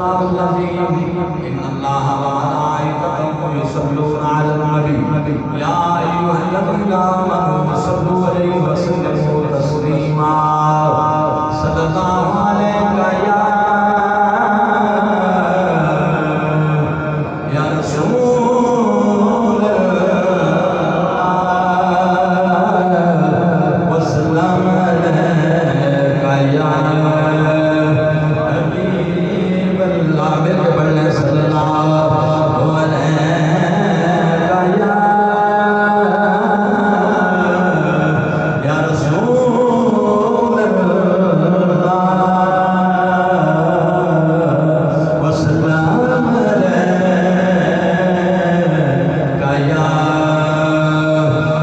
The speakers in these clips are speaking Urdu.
الله العظيم إن الله وملائكته يصلون على النبي يا أيها الذين آمنوا صلوا عليه وسلموا تسليما صلى الله عليك يا رسول الله وسلم عليك يا حبيب الله بالقبل صلى الله عليك يا رسول الله وسلم عليك يا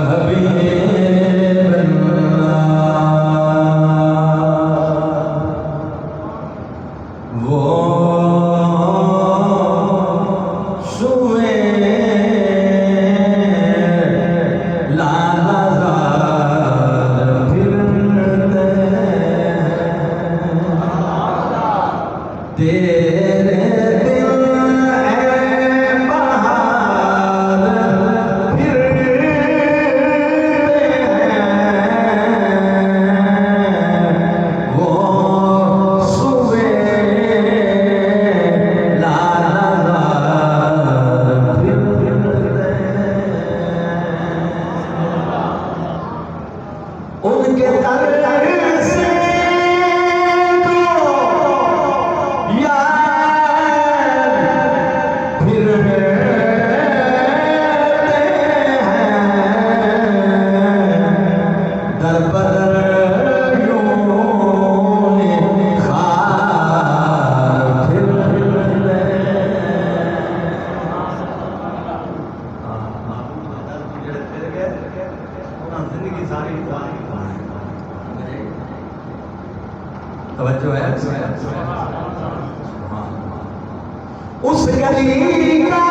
حبيب الله وہ سوئے لالا زار پھرتے تیرے دل اے بہار پھرتے وہ سوئے لالا زار پھرتے ان کے در سے تو یار پھرتے ہیں در بدر یوں خار پھرتے زندگی ساری توجہ ہے اس گلی کا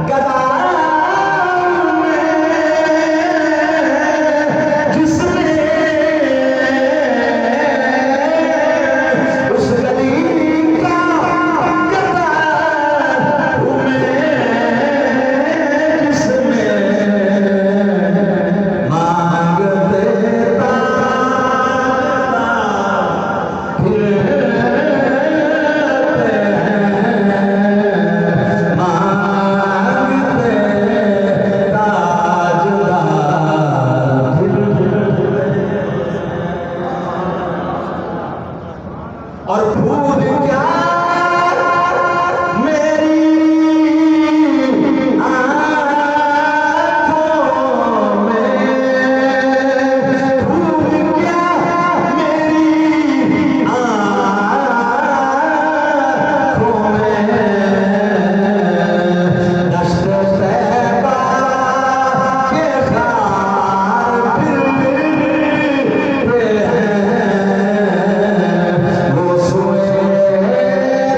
گدار میں جس نے اس گلی کا گدار میں جس نے مانگ دیتا اور پھول کیا میری آنکھوں میں پھول کیا میری آنکھوں میں دشت طیبہ کے خار پھرتے ہیں وہ سوئے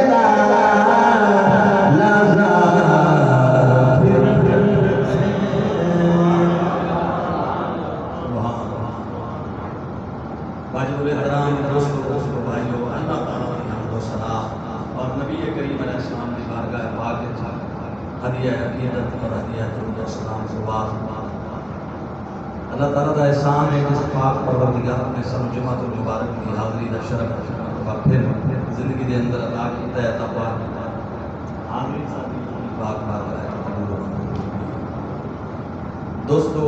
لالا زار پھرتے ہیں واجب احترام دوستو بھائیو اللہ تعالیٰ کی حمد و ثنا اور نبی کریم علیہ السلام کی بارگاہ پاک میں ہدیہ عقیدت اور ہدیہ درود و سلام کے بعد اللہ تعالیٰ کا احسان ہے کہ پاک پروردگار نے سب جمعۃ المبارک کی حاضری کا شرف اور پھر زندگی کے اندر عطا کیتا ہے تقوا حاضری ساتھی پاک بارگاہ قبول و منظور۔ دوستو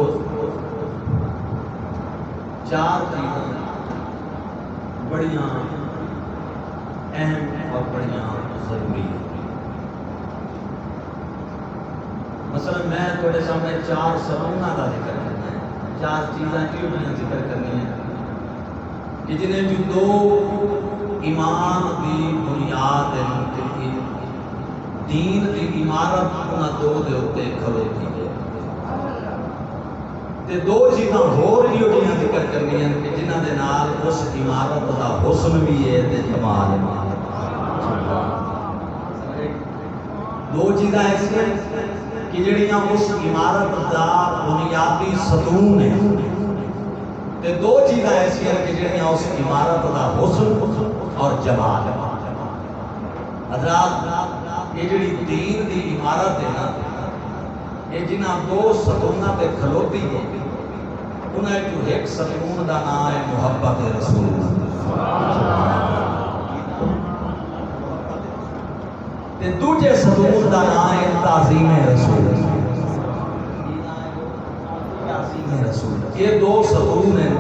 چار چیزیں بڑیاں اہم اور بڑیاں ضروری ہیں۔ مثلا میں تھوڑے سامنے چار سبونہ کا ذکر کرنا ہے، چار چیزیں کیوں میں ذکر کرنی ہیں کہ جنہیں جو دو ایمان دی بنیاد ہے، دین دی عمارت انہاں دو دے اتے کھلوتی ہے۔ تے دو چیزاں ہور ایو جیاں ذکر کرنی ہیں کہ جنہاں دے نال اس عمارت دا حسن بھی ہے تے جمال ہے۔ دو چیزاں ایسیاں کہ جڑیاں اس عمارت دا بنیادی ستون ہے تے دو چیزاں ایسی ہیں کہ جہاں اس عمارت کا حسن اور جمال. حضرات یہ جڑی دین دی عمارت ہے نا، یہ جنہاں دو ستوناں تے کھلوتی ہے، انہاں جو ایک ستون دا نام ہے محبت رسول تے دوجے ستون دا نام ہے تعظیم رسول. یہ دو ستون ہیں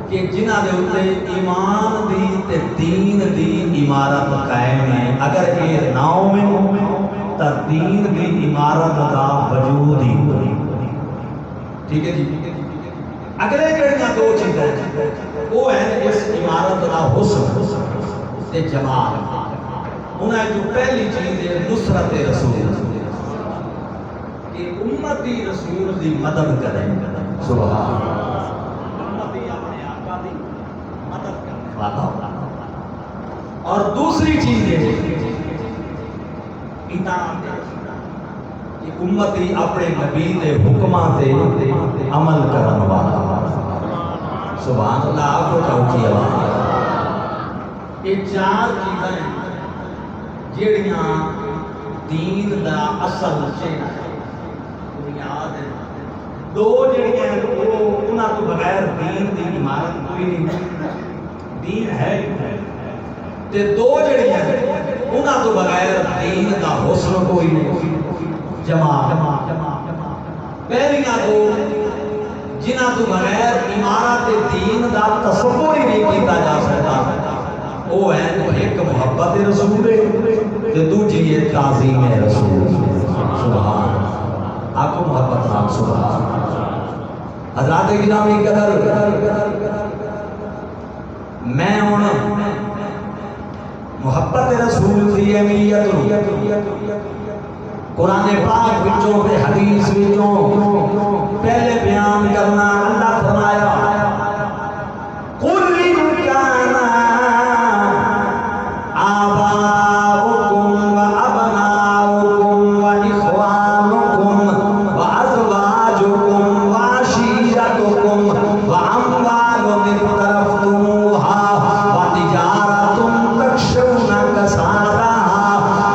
کہ جنہ دے اتے ایمان دی تے دین دی عمارت قائم ہے. اگر یہ ناؤ میں تا دین دی عمارت دا وجود ہی. ٹھیک ہے جی. اگلے جڑیاں دو چیزیں وہ ہیں اس عمارت دا حسن تے جمال. انہیں جو پہلی چیز ہے نصرت رسول کہ امتی رسول دی مدد کریں. سبحان امتی اپنے آقا دی مدد کرنے والا. اور دوسری چیز ہے اطاعت کہ امتی اپنے نبی دے حکماں تے عمل کرن والا. سبحان اللہ. آپ کو چاہیے یہ چار چیزیں جڑیاں دین دا اصل چہرہ ہے، بنیاد ہے. دو جڑیاں انہاں تو بغیر دین دی عمارت کوئی نہیں. دین ہے تے دو جڑیاں انہاں تو بغیر دین دا حسن کوئی نہیں. جماعت پہلیاں دو جنہاں تو بغیر عمارت دین دا تصور ہی نہیں کیتا جا سکتا، وہ ہے تو ایک محبت رسول تے دوجی ہے تعظیم رسول. سبحان. آپ کو محبت نام. سبحان. حضرات گرامی قدر، میں ہوں محبت رسول کی اہمیت قرآن پاک وچوں تے حدیث وچوں پہلے بیان کرنا. اللہ فرمایا قل ان کان آباؤکم و ابناؤکم و اخوانکم و ازواجکم و عشیرتکم و اموال اقترفتموها و تجارت تخشون کسادها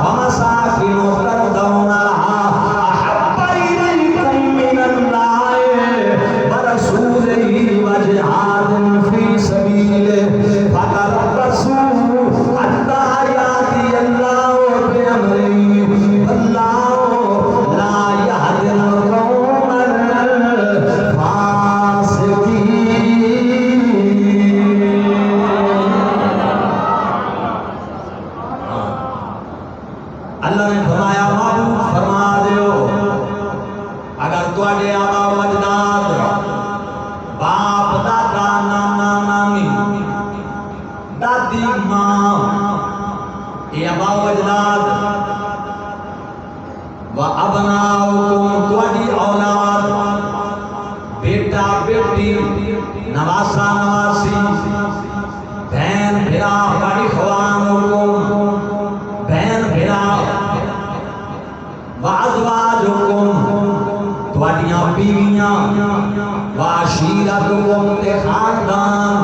و مساکن ترضونها احب الیکم من اللہ و رسولہ و جہاد فی سبیلہ فتربصوا حتی یأتی اللہ بأمرہ واللہ لا یہدی القوم الفاسقین. اللہ نے فرمایا معبود فرما دیو اگر تواڈے آبا و اجداد باپ دادا نانا نانی دادی ماں یہ آبا و اجداد و ابناؤکم تواڈی اولاد بیٹا بیٹی نواسا نواسی بہن بھرا و اخوانکم بہن بھرا و ازواجکم تواڈیاں بیویاں و عشیرتکم تے خاندان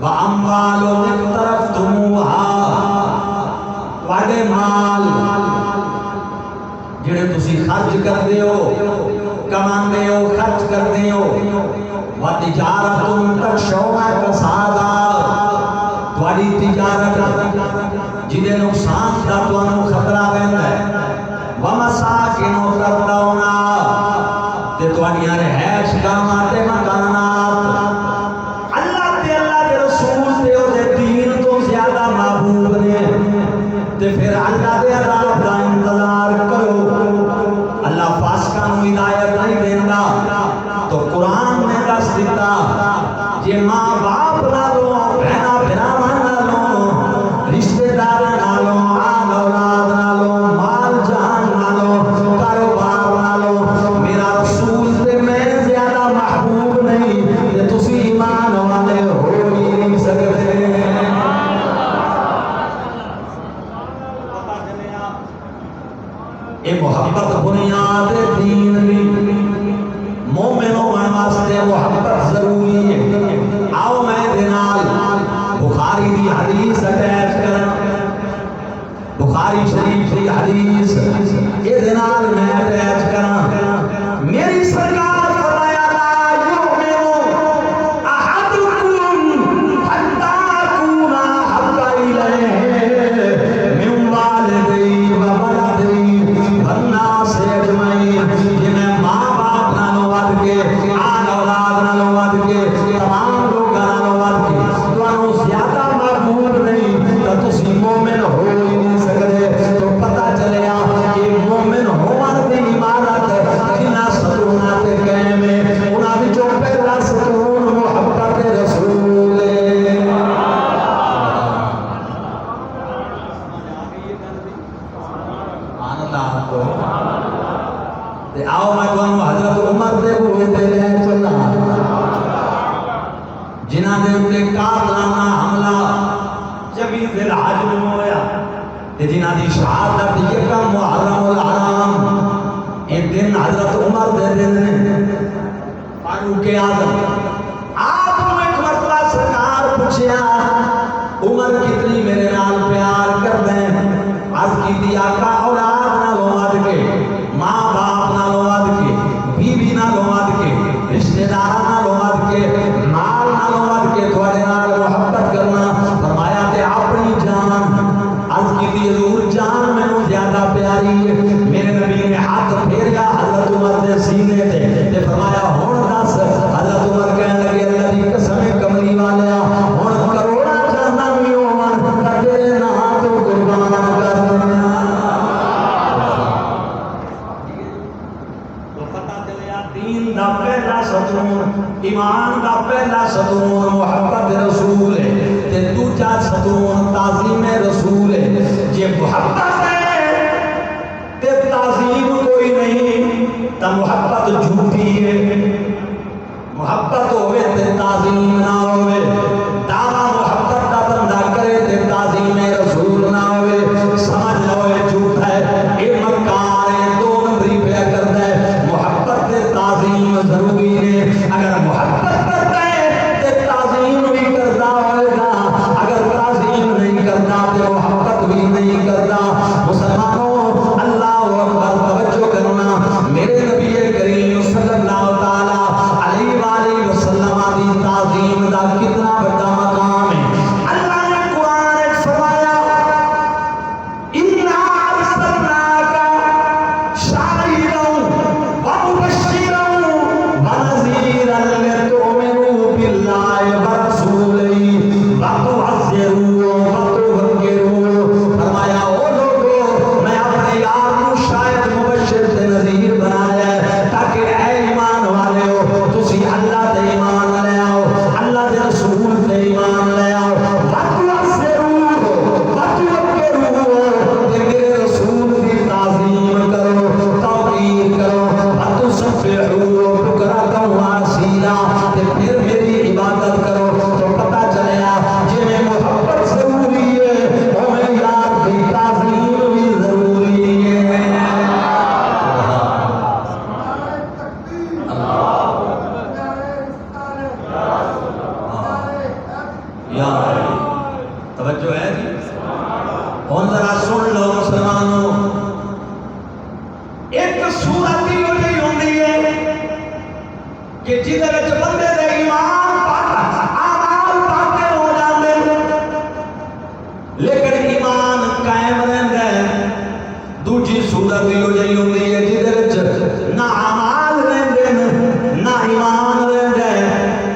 و اموال اقترفتموها تواڈے مال جڑے تسی خرچ کردے ہو کماندے ہو خرچ کردے ہو و تجارت تخشون کسادها تواڈی تجارت جدے نقصان دا تانوں خطرہ رہندا ہے و مساکن ترضونها تے تواڈیاں رہائش گاواں تے مکانات اللہ دے رسول تے او دے دین تو زیادہ محبوب نے تے پھر اللہ دے عذاب دا انتظار کرو. اللہ فاسقاں نوں ہدایت نہیں دیندا تو قرآن نے دس دیتا جے ماں باپ نالوں بہنا بھراواں نالوں رشتہ داراں نالوں آل اولاد نالوں مال جان نالوں کاروبار نالوں میرا رسول تے میں زیادہ محبوب نہیں تے تسی ایمان والے ہو ہی نہیں سکتے. یہ محبت بنیاد دین مومن ہونے جنہاں دے اوتے قاتلانہ حملہ 24 ذی الحج نوں ہویا تے جنہاں دی شہادت یکم محرم الحرام اے دن حضرت عمر دے دن نے فاروق اعظم آپ نوں ایک مرتبہ سرکار پوچھیا عمر کتنی میرے نال پیار کر دیں عرض کی دی آقا اولاد نالوں ود کے ماں باپ نالوں ود کے بیوی نالوں ود کے رشتہ داراں نالوں ود کے مال نالوں ود کے تھوڑے نال محبت کرنا فرمایا تے اپنی جان عرض کی دی حضور جان مینوں زیادہ پیاری ہے میرے نبی نے ہاتھ پھیریا حضرت عمر دے سینے تے فرمایا ہن دس حضرت عمر کہنے لگے اللہ دی قسم کملی والیا ہن کروڑاں جاناں وی ہون تیرے نام تو قربان کر دینا تو پتہ چلیا دین دا پہلا ستون ایمان دا پہلا ستون محبت رسول ہے تے دوجا ستون تعظیم رسول ہے جے محبت ہے تے تعظیم کوئی نہیں تا محبت جھوٹی ہے محبت ہوئے تے تعظیم نہ ہوئے دعویٰ محبت دا بندہ کرے تے تعظیم رسول نہ ہوئے سمجھ لو یہ جھوٹ ہے اے مکار ہے دو نمبری پہ کرتا ہے محبت تے تعظیم ضروری ہے اگر محبت کرتا ہے تے تعظیم بھی کرتا ہوئے گا اگر تعظیم نہیں کرتا تے محبت بھی نہیں کرتا مسلمانوں اللہ اکبر توجہ کرنا میرے نبی کریم صلی اللہ تعالی علیہ وآلہ وسلم دی تعظیم دا کتنا بڑا مقام ہے اللہ نے قرآن ایک فرمایا اِنَّا أَرْسَلْنَاكَ شَاهِدًا وَمُبَشِّرًا وَنَذِيرًا لِتُؤْمِنُوا بِاللَّهِ وَرَسُولِهِ وَتُعَزِّرُوهُ وَتُوَقِّرُوهُ فرمایا او لوگو میں اپنے یار کو شاہد مبشر تے نذیر بنایا ہے تاکہ اے ایمان والے ہو تسی اللہ تے ایمان لے آؤ اللہ دے رسول تے ایمان لے آؤ وَتُعَزِّرُوهُ وَتُوَقِّرُوهُ تے میرے رسول دی تعظیم کرو توقیر کرو وَتُسَبِّحُوهُ بُكْرَةً وَأَصِيلًا تے پھر میری عبادت کرو تو پتہ چلیا جے میں محبت ضروری ہے او میں یار دی تعظیم بھی ضروری ہے یا توجہ ہے جی ہن ذرا سن لو مسلمانوں ایک صورت ہی ہوئی ہوندی ہے کہ جدے وچ بندے دے ایمان پاک اعمال پاک ہو جاندے لیکن ایمان قائم رہندا ہے دوجی صورت ہی ہوندی ہے جدے وچ نہ اعمال رہندے نہ ایمان رہندا ہے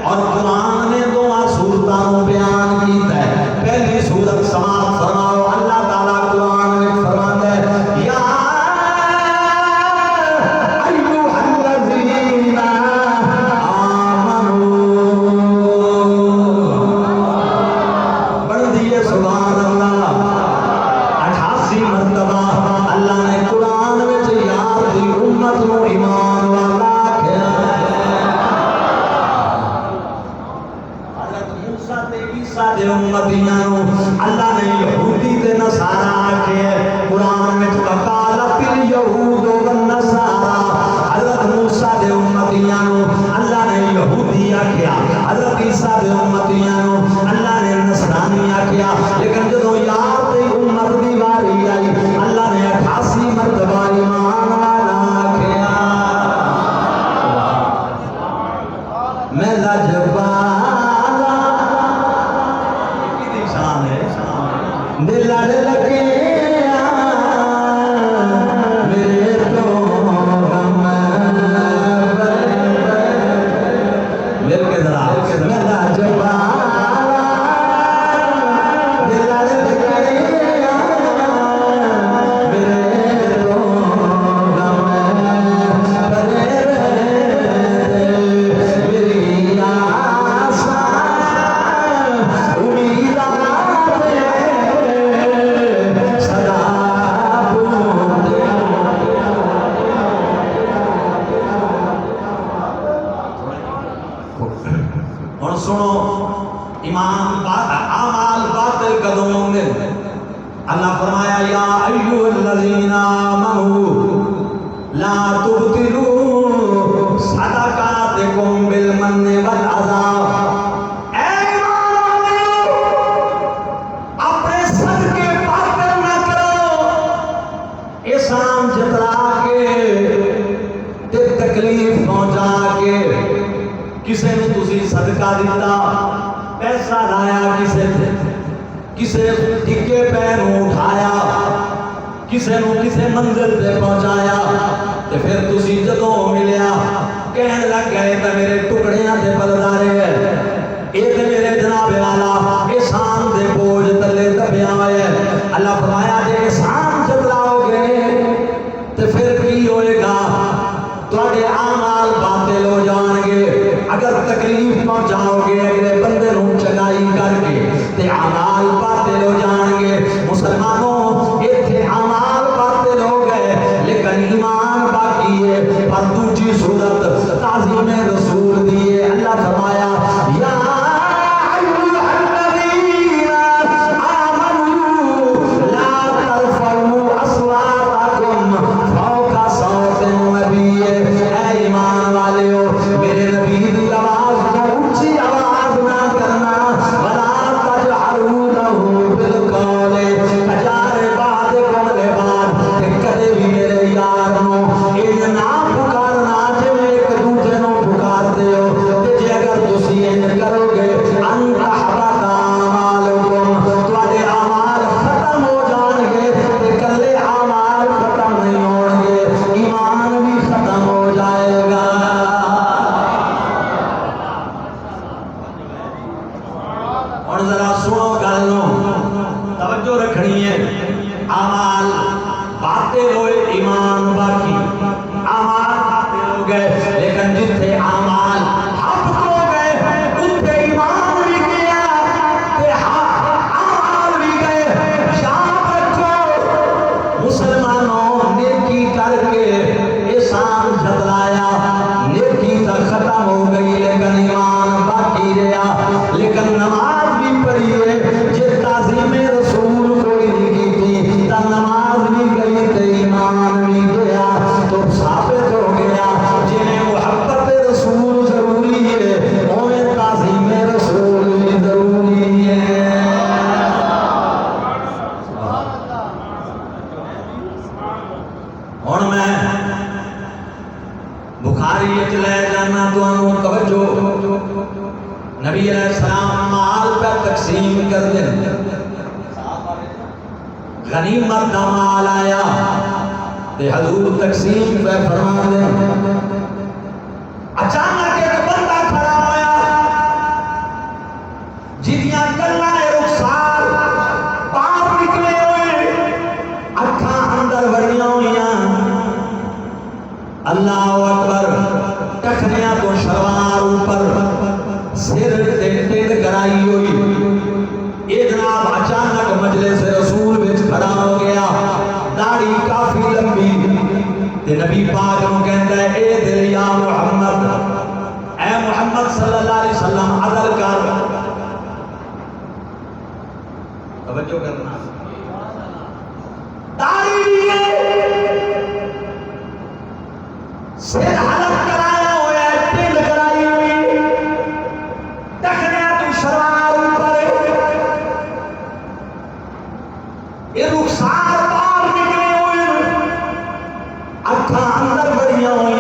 اور قرآن نے دونوں صورتوں بیان کیتا ہے پہلی صورت سماعت فرماؤ اللہ تعالیٰ قرآن میں فرماتا ہے یا ایھا الذین آمنوا پڑھ دیے سبحان اللہ 88 مرتبہ اللہ نے قرآن میں یار دی امت نو ایمان والا کہا حضرت موسیٰ تے عیسیٰ دے امتیاں نو اللہ نے یہودی تے نصارا آکھے قرآن میں وقالت الیہود والنصارا حضرت موسیٰ دے امتیاں نو اللہ نے یہودی آکھیا حضرت عیسیٰ دے امتیاں نو اللہ نے نصرانی آکھیا لیکن جدو یار تے امت دی واری آئی اللہ نے 88 مرتبہ ایمان والا آکھیا میں لاجوالا کتنی شان ہے دل لڑ لگے میرے تو غم مل کے ذرا میں لاجوالا ایمان اعمال باطل قدم مومن اللہ فرمایا یا ایھا الذین آمنوا لا تبطلوا صدقاتکم بالمن والعذا اے ایمان والو اپنے صدقے باطل نہ کرو احسان جتلا کے تے تکلیف پہنچا کے کسے نو تسی صدقہ دیتا پیسہ لایا کسے ٹکے پیر اٹھایا کسے نو کسے منزل پہ پہنچایا تے پھر تسی جدوں ملیا کہن لگ گئے تے میرے ٹکڑیاں تے بلدارے ہے اے تے میرے جناب والا احسان دے بوجھ تلے دبیا ہوئے اللہ فرمایا جے احسان جتلاؤ گے تے پھر کی ہوئے گا تواڈے اعمال باطل ہو جان گے اگر تکلیف پہنچاؤ گے اگلے بندے نو چنگائی کر کے تے اعمال باطل ہو جان گے مسلمانوں ایتھے اعمال باطل ہو گئے لیکن ایمان باقی ہے پر دوسری صورت تعظیم رسول دیے اللہ فرمایا یا نبی علیہ السلام مال پہ تقسیم کر دیں غنیمت دا مال آیا تے حضور تقسیم پہ فرما دیں اچانک ایک بندہ کھڑا ہویا جتیاں گلاں رخسار باہر نکلے ہوئے اکھاں اندر وڑیاں ہوئیاں اللہ اکبر ٹخنیاں تو شلوار اوپر سر ٹینڈ کرائی ہوئی یہ جناب اچانک مجلس رسول وچ کھڑا ہو گیا داڑھی کافی لمبی تے نبی پاک نو کہندا ہے اے دل یا محمد اے محمد صلی اللہ علیہ وسلم عدل کر توجہ کرنا داڑھی لیے سر حلق کرایا ہوا ہے ٹینڈ کرائی ہوئی شلوار اوپر یہ رخسار باہر نکلے ہوئے اکھاں اندر بڑیاں ہوئی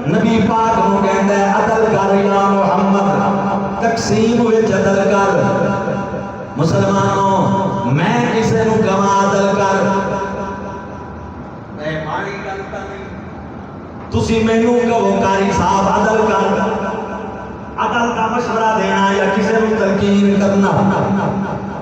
نبی پاک نو کہندا ہے عدل کر یا محمد تقسیم وچ عدل کر مسلمانوں میں کسے نو کما عدل کر میں ماڑی گل تے نہیں تسی مینوں کہو قاری صاحب عدل کر عدل کا مشورہ دینا یا کسی کو تلقین کرنا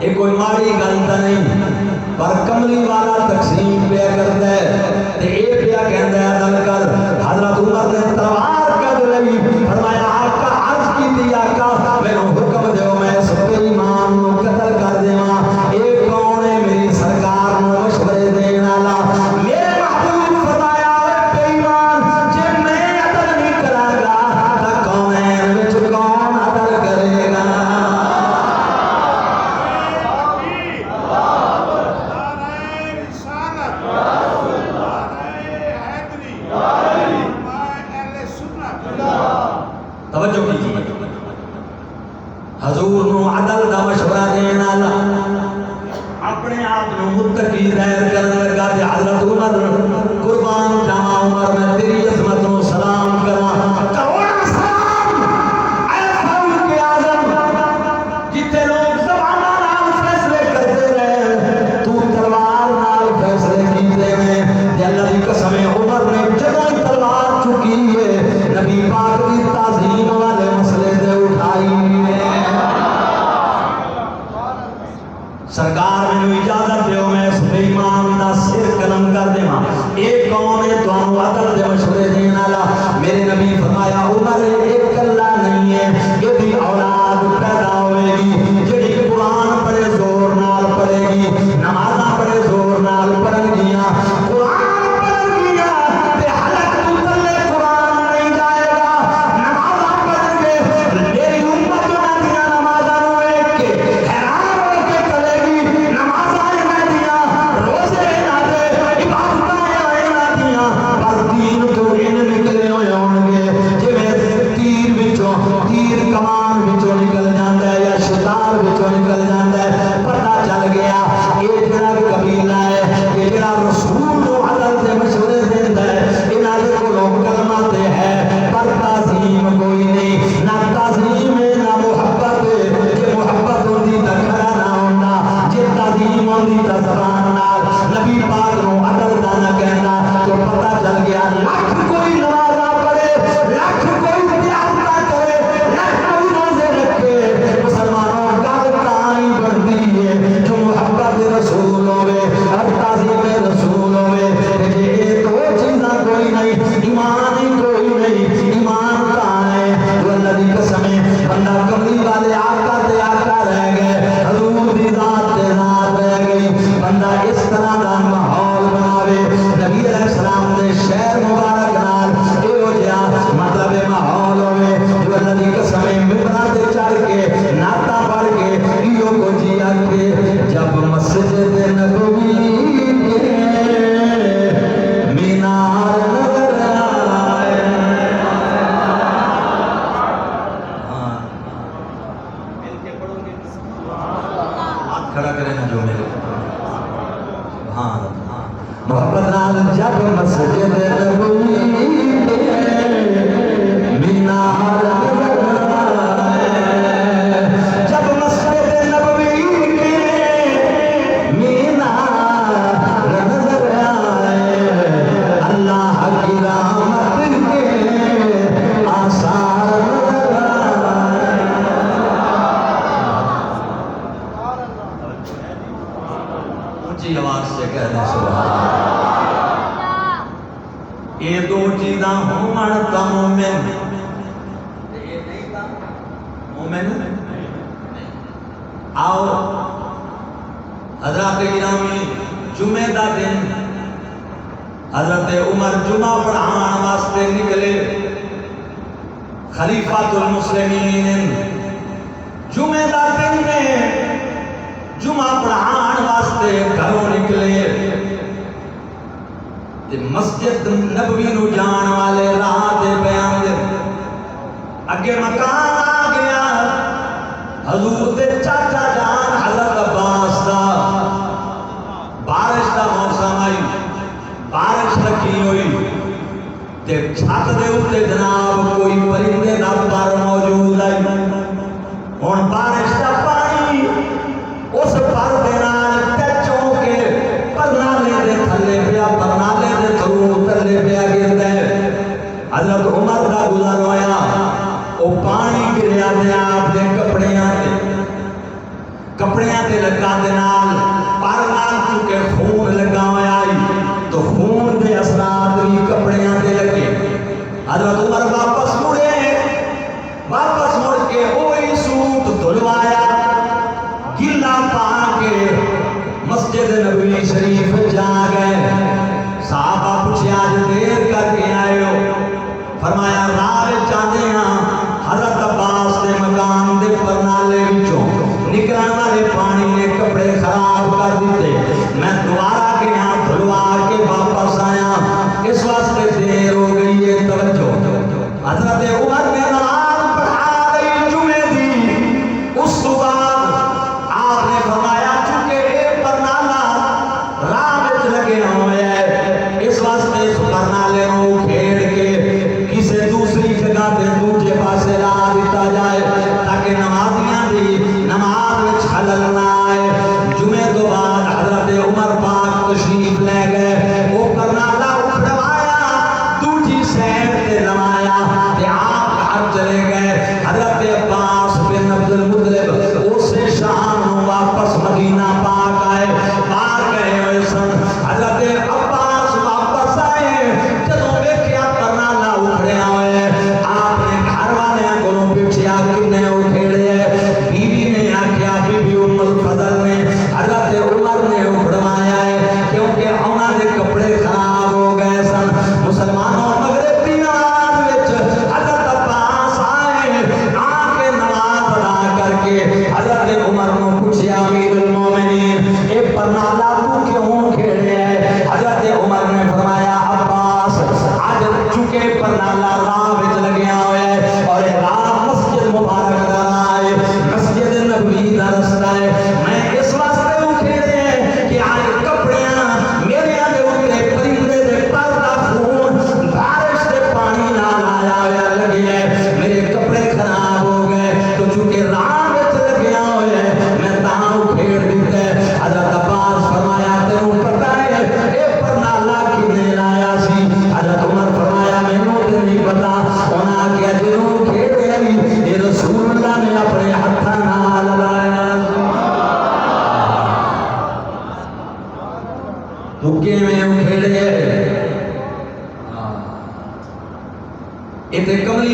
یہ کوئی ماڑی گل تو نہیں پر کملی والا تقسیم پہ کرتا ہے تے اے پیا کہندا ہے عدل کر حضرت عمر نے تلوار کر لئی فرمایا آقا عرض کی تھی آقا میرے حکم دیو میں اس پہ امام نو قتل کر دیواں اے کون ہے میری سرکار نو مشورے دین والا میرے محبوب فرمایا اے بے ایمان جے میں عدل نہیں کراں گا تے کون ہے وچ کون عدل کرے گا حضور نو عدل دا مشورہ دین والا اپنے آپ نو متقی ظاہر کرنے لگا تے حضرت عمر قربان جاواں عمر میں تیری عظمت نو سلام کراں کروڑا سلام اے فاروق اعظم جتھے لوگ زباناں نال فیصلے کرتے رہے تو تلوار نال فیصلے کیتے ہیں تے اللہ دی قسم عمر نے جدوں تلوار چکی ہے نبی پاک دی تعظیم والے مسئلے تے اٹھائی سرکار میں اجازت دیو میں اس بے ایمان دا سر قلم کر دیواں ایک قوم ہے تو عدل دے مشورے دین والا میرے نبی فرمایا عمر ایک اللہ نہیں ہے یہ بھی اولاد پیدا ہوئے گی جڑی قرآن پڑھے زور نال پڑھے گی نمازاں پڑھے زور نال پڑھن گیاں قرآن پڑھن گیاں تے حلق تو تلے قرآن نہیں جائے گا نمازاں پڑھن گے میری امت نہ دیا نمازاں نو ویکھ کے حیران حضرت عمر جمعہ پڑھان واسطے نکلے خلیفۃ المسلمین جمعہ دا دن میں جمعہ پڑھان واسطے گھروں نکلے تے مسجد نبوی نو جان والے راہ دے بیان دے اگے مکان آ گیا حضور دے چاچا جان حضرت عباس دا بارش دا موسم آئی بارش لگی ہوئی تے چھت دے اوتے جناب کوئی پرندے دا پر موجود ہے ہن بارش دا پانی اس پر دے نال ٹچ ہو کے پرنالے دے تھلے پیا پرنالے دے تھرو تھلے پیا گردا ہے حضرت عمر دا گزر ہویا او پانی گریا تے آپ دے کپڑیاں تے لگا دے نال پر نال چکے خون لگا ہویا تو خون دے اثرات بھی کپڑیاں دے لگے حضرت عمر واپس مڑ کے وہی سوٹ دھلوایا گلا پا کے مسجد نبوی شریف جا گئے صحابہ پوچھے آج دیر کر کے آئے ہو فرمایا راہ چاہتے ہیں حضرت عباس دے مکان دے پرنالے وچوں نکلن والے پانی نے کپڑے خراب کر دیتے میں دوبارہ گیا دھلوا کے واپس آیا اس واسطے دیر ہو گئی ہے توجہ حضرت عمر نے نماز پڑھا گئی جمعے دی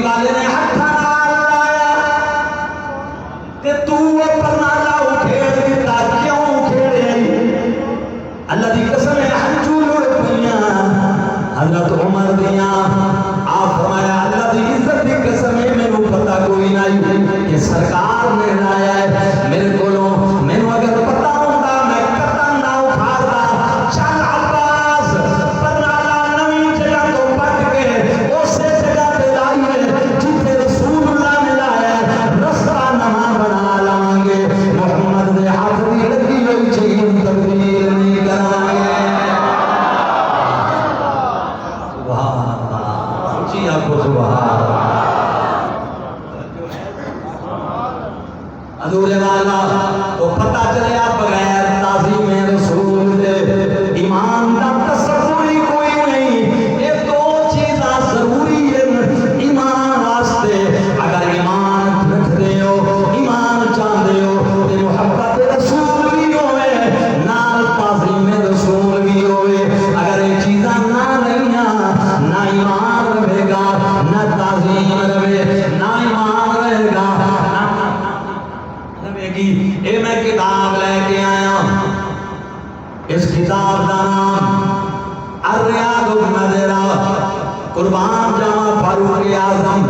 والے نے ہاتھ نال لایا تے تو پر نالا اکھیڑ دیتا کیوں کھیڑے اللہ دی قسم ہے ہنجو لڑ پئیاں حضرت عمر دیاں آپ فرمایا اللہ دی عزت دی قسم ہے مینوں پتہ کوئی نہیں کہ سرکار نے لایا ہے میرے کولوں مینوں اگر پتہ ہوندا میں قطن نہ اٹھاتا چل عباس پر نالا نویں جگہ تو پٹ کے اسی جگہ تے لائیے جتھے رسول اللہ نے لایا ہے رستہ نواں بنا لاں گے محمد دے ہاتھ دی لگی ہوئی چیز تبدیل نہیں کرواں گے سبحان اللہ اونچی آکھو سبحان اللہ حضور والا تو پتہ چلیا بغیر تعظیم رسول دے ایمان دا تصور ہی کوئی نہیں یہ دو چیزاں ضروری ہیں ایمان واسطے اگر ایمان رکھدے ہو ایمان چاہندے ہو تے محبت رسول بھی ہوئے نال تعظیم رسول بھی ہوئے اگر یہ چیزاں نہ رہیاں نہ ایمان رہے گا نہ تعظیم رہے نہ ایمان رہے گا اے میں کتاب لے کے آیا اس کتاب کا نام الریاض النظرہ قربان جاواں فاروق اعظم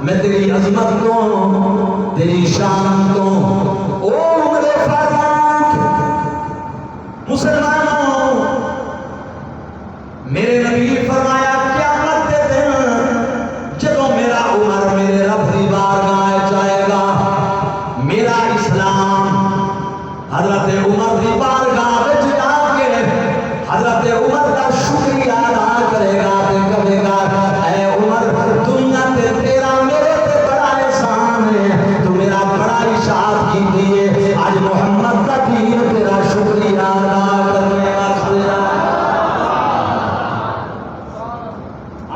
میں تیری عظمت کو تیری شان کو او عمر فاروق مسلمانوں میرے نبی فرمایا قیامت کے دن جب میرا عمر میرے رب دی بارگاہ جائے گا میرا اسلام حضرت عمر دی بارگاہ وچ جا کے حضرت عمر کا شکریہ ادا کرے گا تے کہے گا اے عمر دنیا تے تیرا میرے تے بڑا احسان ہے تو میرا بڑا اشاعت کیتی ہے آج محمد کا دین تیرا شکریہ ادا کرنے واسطے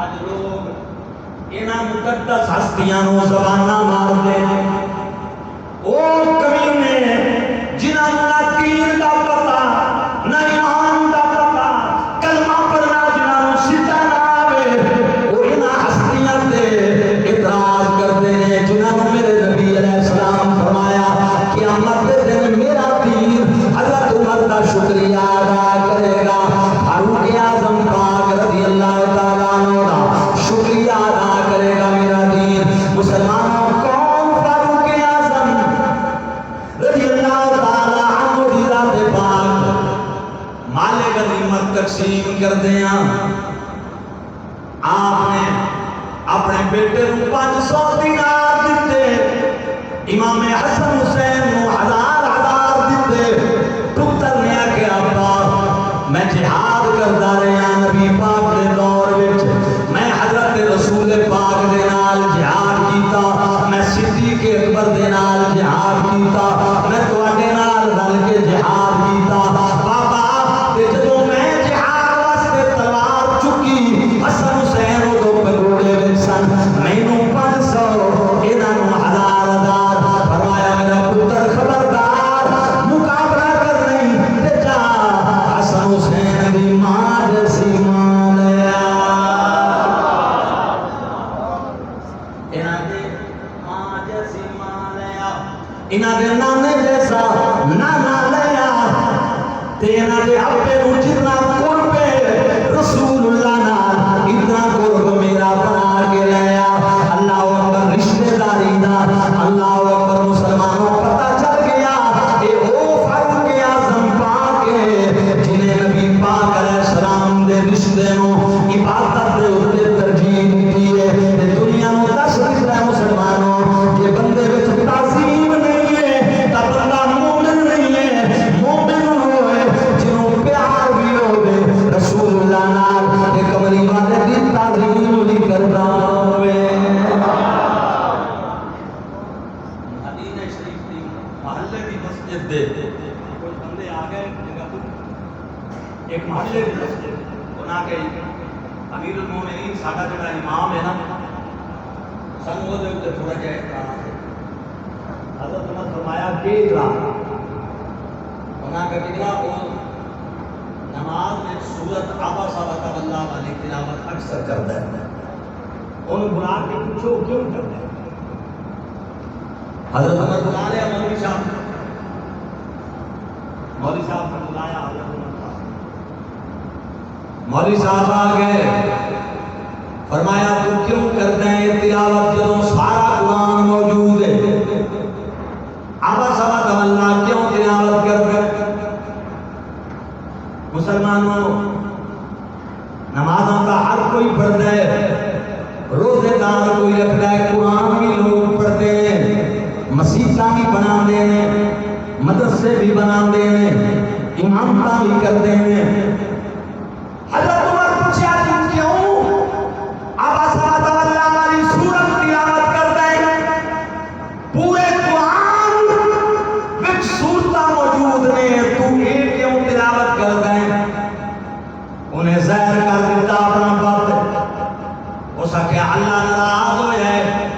آج لوگ انہاں مقدس ہستیاں نو زباناں مار دے او کمینے جنہاں نہ دین دا پتہ نہ ایمان دا پتہ کلمہ پڑھنا جنہاں نوں سیدھا نہ آوے او انہاں ہستیاں تے اعتراض کردے نے جنہاں نوں میرے نبی علیہ السلام فرمایا قیامت کے دن میرا دین حضرت عمر دا شکریہ ادا کرے گا فاروق اعظم پاک رضی اللہ تعالیٰ عنہ دا شکریہ ادا کرے گا میرا دین مسلمانوں تقسیم کر دیا آپ نے اپنے بیٹے کو 500 دینار دیتے امام حسن حسین نو 1000 دیتے پتر نے آکے ابا میں جہاد کرتا رہا نبی پاک دے دور وچ میں حضرت رسول پاک دے نال جہاد کیتا میں صدیق اکبر دے نال جہاد کیتا میں تواڈے نال رل کے جہاد کیتا بابا تے جدوں میں حسن حسین وہ دو پگوڑے وچ سن مینوں 500 انہاں نوں 1000 فرمایا میرا پتر خبردار مقابلہ کر نہیں تے جا حسن حسین دی ماں جیسی ماں لیا انہاں دی ماں جیسی ماں لیا انہاں دے نانے جیسا نانا لیا تے انہاں دے ابے نوں جتنا قربے رسول اللہ نال اتنا قرب میرا بنا کے لیا اللہ اکبر رشتہ داری دا اللہ اکبر مسلمانوں پتہ چل گیا کہ او فاروق اعظم پاک جنہیں نبی پاک علیہ السلام دے رشتے نو عبادت دے اوپر ترجیح دی ہے تے دنیا نو دس دتا ہے مسلمانوں کہ بندے وچ تعظیم نہیں ہے تا بندہ مومن نہیں ہے مومن ہوئے جنوں پیار بھی ہوے رسول اللہ نال تے کملی والے دی تعظیم بھی کردا ہوے مدینہ شریف دی محلے دی مسجد دے کوئی بندے آ گئے جگہ ایک محلے دی مسجد انہاں کے امیر المومنین ساڈا جڑا امام ہے نا سنگو دے اوپر تھوڑا جہا احترام ہے حضرت نے فرمایا کہ انہاں کا جگہ وہ نماز میں سورت عبس و تولى والی تلاوت اکثر کرتا ہے انہوں بلا کے پوچھو کیوں کرتے ہیں؟ حضرت عمر بلا لیا مولوی صاحب نے بلایا حضرت عمر صاحب، مولوی صاحب آ گئے، فرمایا تو کیوں کرتے ہیں یہ تلاوت جدوں سارا قرآن موجود ہے؟ عبس وتولی کیوں تلاوت کرتے ہیں؟ مسلمانوں نمازوں کا ہر کوئی پڑھتا ہے، روزے دار کوئی رکھتا ہے، قرآن بھی لوگ پڑھتے ہیں، مسیحاں بھی بنا دینے، مدرسے بھی بنا دینے، امامتاں بھی کرتے ہیں۔ حضرت عمر پوچھا تم کیوں عبس وتولی والی سورت تلاوت کرتے ہیں؟ پورے قرآن وچ سورتاں موجود نے، تو یہ کیوں تلاوت کرتے ہیں؟ انہیں ظاہر کر دیتا اپنا بات، اس کہ اللہ ناراض ہویا ہے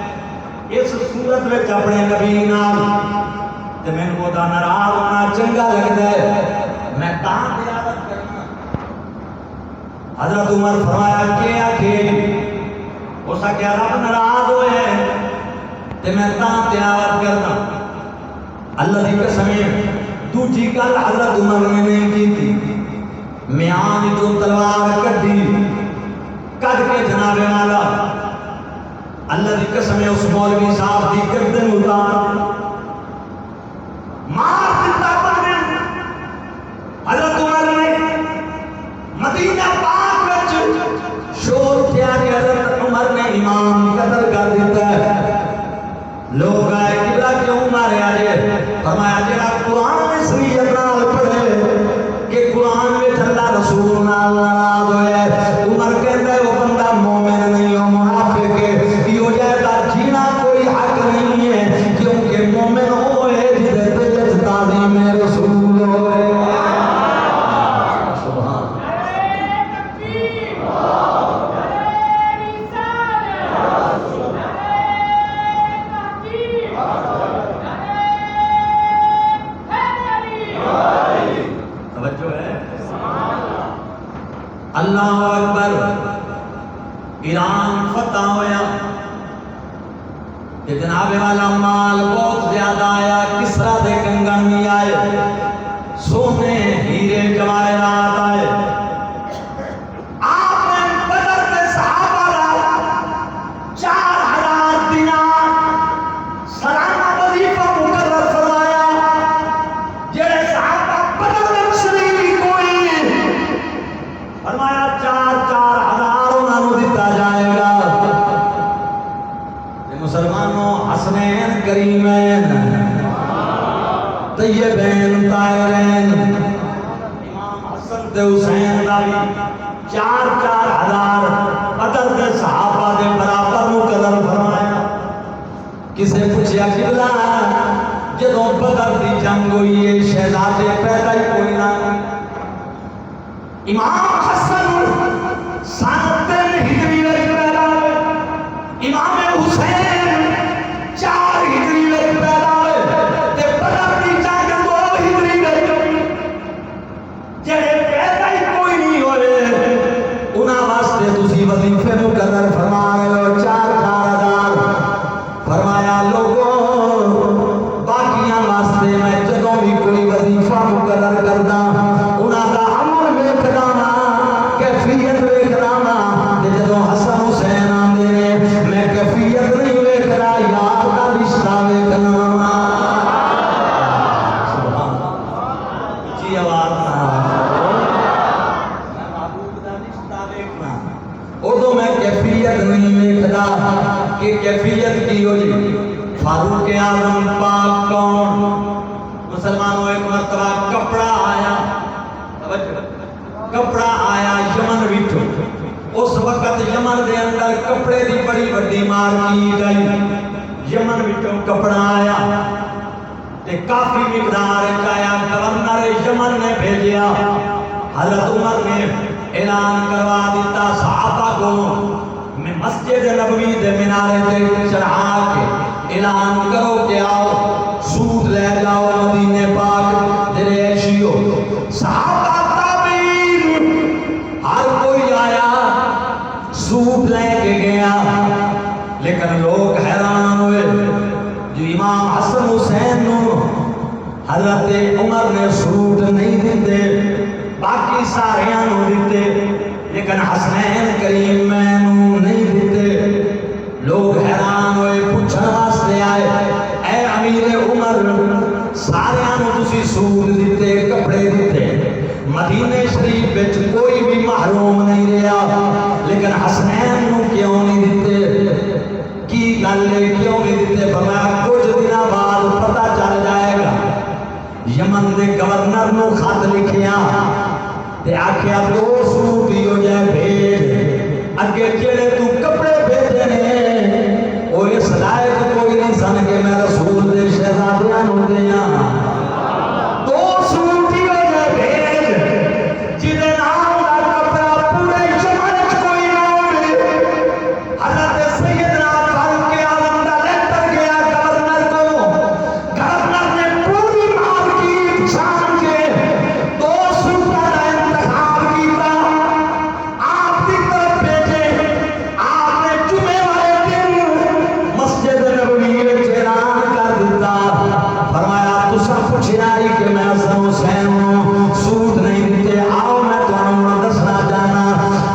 اس صورت میں اپنے نبی نال، تے میں کو دا ناراض ہونا چنگا لگتا ہے، میں تاں تلاوت کرنا۔ حضرت عمر فرمایا کیا کہ اس کہ رب ناراض ہویا ہے تے میں تاں تلاوت کرنا۔ اللہ دی قسم ہے دوجی گل حضرت عمر نے نہیں کی تھی، میان جو تلوار کڈی کڈ کے جناب والا اللہ دی قسم ہے اس مولوی صاحب دی گردن اتار مار دیتا بندے۔ حضرت عمر نے مدینہ پاک وچ شور کیا کہ حضرت عمر نے امام قتل کر دیتا ہے۔ لوگ آئے قبلہ کیوں مارے آجے؟ فرمایا جڑا قرآن اس لیے نال پڑھے کہ قرآن میں اللہ رسول نال ناراض ہوئے، عمر کہتا ہے وہ بندہ مومن نہیں ہو منافق ہے، یہ جائے جینا کوئی حق نہیں ہے، کیونکہ مومن ہوئے جدے دل تعظیم رسول ہوئے۔ سبحان اللہ اکبر۔ ایران فتح ہویا کہ جناب والا مال بہت زیادہ آیا، کسرا دے کنگن بھی آئے، سونے ہیرے جواہرات آئے۔ آپ نے بدر کے صحابہ را 4000 دینار سالانہ وظیفہ مقرر فرمایا، جڑے صحابہ بدر میں شریک ہوئی فرمایا 4,000 انہاں نوں دتا جائے گا۔ مسلمانوں حسنین کریمین طیبین طاہرین امام حسن تے حسین دا بھی 4,000 بدر دے صحابہ دے برابر مقرر فرمایا۔ کسے پوچھیا قبلہ جدوں بدر دی جنگ ہوئی ہے شہزادے پیدا ہی کوئی نہ، امام حسن سن 3 ہجری وچ پیدا ہوئے، امام حسین 4 ہجری وچ پیدا ہوئے، تے بدر دی جنگ 2 ہجری وچ ہوئی۔ جڑے پیدا ہی کوئی نہیں ہوئے انہاں واسطے تسی وظیفے مقرر فرما رہے ہو 4,000۔ فرمایا لوگوں باقیاں واسطے میں جدوں بھی کوئی وظیفہ مقرر کردا انہاں دا عمل ویکھدا کیفیت ویکھدا تے جدوں حسن حسین آندے نے میں کیفیت نہیں ویکھدا، یار دا رشتہ ویکھنا۔ سبحان اللہ، جی آواز نہ میں محبوب دا رشتہ ویکھنا، اودوں میں کیفیت نہیں ویکھدا کہ کیفیت کی ہوئی۔ فاروق اعظم پاک کون؟ مسلمانوں ایک مرتبہ کپڑا آیا، کپڑا آیا یمن وچوں، اس وقت یمن دے اندر کپڑے دی بڑی بڑی مارکیٹ آئی، یمن وچوں کپڑا آیا تے کافی مقدار آیا، گورنر یمن نے بھیجیا، حضرت عمر نے اعلان کروا دیتا صحابہ کو، میں مسجد نبوی دے مینارے تے چڑھا کے اعلان کرو کہ آؤ سود لے جاؤ مدینے پاک دے عیشیو۔ صحابہ ہر کوئی آیا سود لے کے گیا، حضرت عمر نے سوٹ نہیں دیتے، باقی سارے نو دیتے، لیکن حسنین کریم میں نو نہیں دیتے۔ لوگ حیران ہوئے، پوچھنے واسطے آئے، اے امیر عمر سارے نو تسی سوٹ دیتے، کپڑے دیتے، مدینہ شریف وچ کوئی بھی محروم نہیں رہا، لیکن حسنین نو کیوں نہیں دیتے؟ کی گل ہے کیوں نہیں دیتے؟ فرمایا کچھ دنوں بعد پتہ چل جائے گا۔ یمن دے گورنر نو خط لکھیا تے آکھیا 2 سوٹ ہو جائے بھیج، اگے جڑے تو کپڑے بھیجے نے او اس لائق کوئی نہیں سن کہ میں رسول دے شہزادیاں نو دیاں۔ 2 سوٹ ہو جائے بھیج، جدے نام دا کپڑا پورے یمن وچ کوئی نہ ہوے۔ حضرت سیدنا فاروق اعظم دا لیٹر گیا گورنر کو، گورنر نے پوری مارکیٹ چھان کے 2 سوٹاں دا انتخاب کیتا، آپ کی طرف بھیجے۔ آپ نے جمعے والے دن مسجد نبوی وچ اعلان کر دیتا، فرمایا تساں پوچھیا ہی کہ میں حسن حسین نوں سوٹ نہیں دیتے، آؤ میں تانوں دسنا چاہنا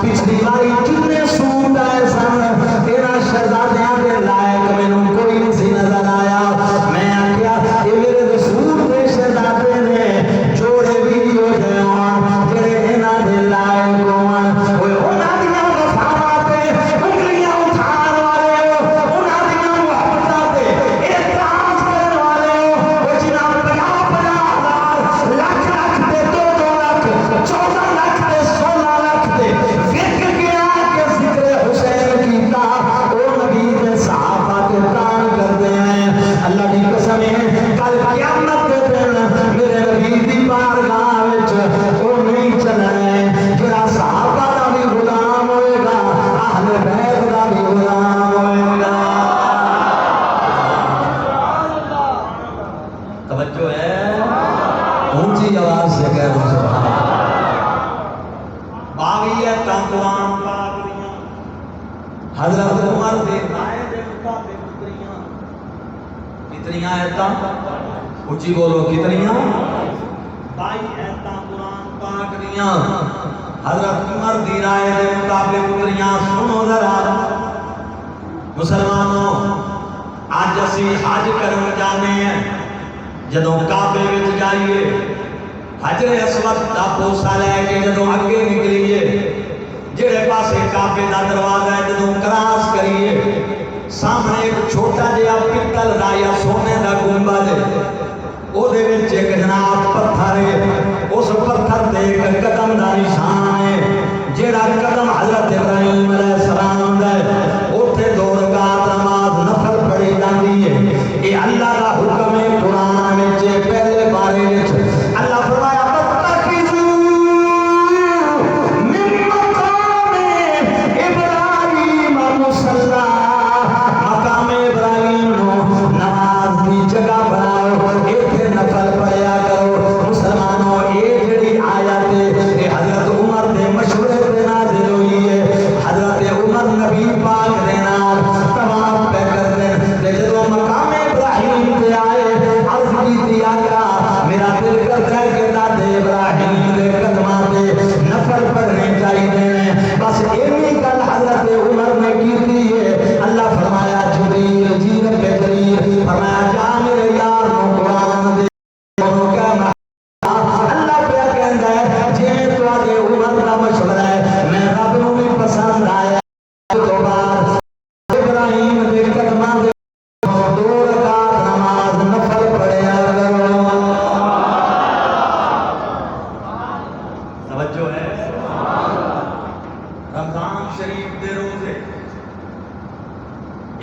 پچھلی باری جتنے سوٹ آئے سن تیرا شہزادیاں دے لائق مینوں کوئی نہیں سی نظر آیا۔ میں آکھیا اے میرے رسول دے شہزادے نے جوڑے بھی ہو جائے ہون جڑے انہاں دے لائق ہون، اوے انہاں دیاں وفاواں تے انگلیاں اٹھان والے ہو، انہاں دیاں محبتاں تے اعتراض کرن والے ہو، او جنہاں 50,000 لاکھ لاکھ تے 2 لاکھ 14 لاکھ تے 16 لاکھ تے وک گیا کہ ذکر حسین کیتا، او نبی دے صحابہ کے تان کردے ہیں۔ اللہ دی قسم ہے کل قیامت دے دن میرے نبی دی بارگاہ وچ او نہیں چلنا ہے جڑا صحابہ دا بھی غلام ہوئے گا، اہل بیت دا بھی غلام ہوئے گا۔ توجہ ہے، اونچی آواز سے کہہ دو سبحان اللہ۔ باغیت قرآن پاک دیاں حضرت عمر دے رائے دے مطابق اتریاں، کتنیاں آیتاں؟ اونچی بولو کتنیاں؟ 22 آیتاں قرآن پاک دیاں حضرت عمر دی رائے دے مطابق اتریاں۔ سنو ذرا مسلمانوں، آج اسی حج کرن جانے ہیں، جدوں کعبے وچ جائیے حجر اسود دا بوسا لے کے جدوں اگے نکلیے، جڑے پاسے کعبے دا دروازہ ہے جدوں کراس کریے، سامنے ایک چھوٹا جہا پتل دا یا سونے دا گنبد ہے، او دے وچ ایک جناب پتھر ہے، اس پتھر تے ایک قدم دا نشان ہے، جڑا قدم حضرت ابراہیم علیہ السلام دا ہے، اوتھے 2 رکعت نماز نفل پڑھی جاندی ہے۔ اے اللہ دا حکم ہے قرآن وچ پہلے بارے وچ اللہ فرمایا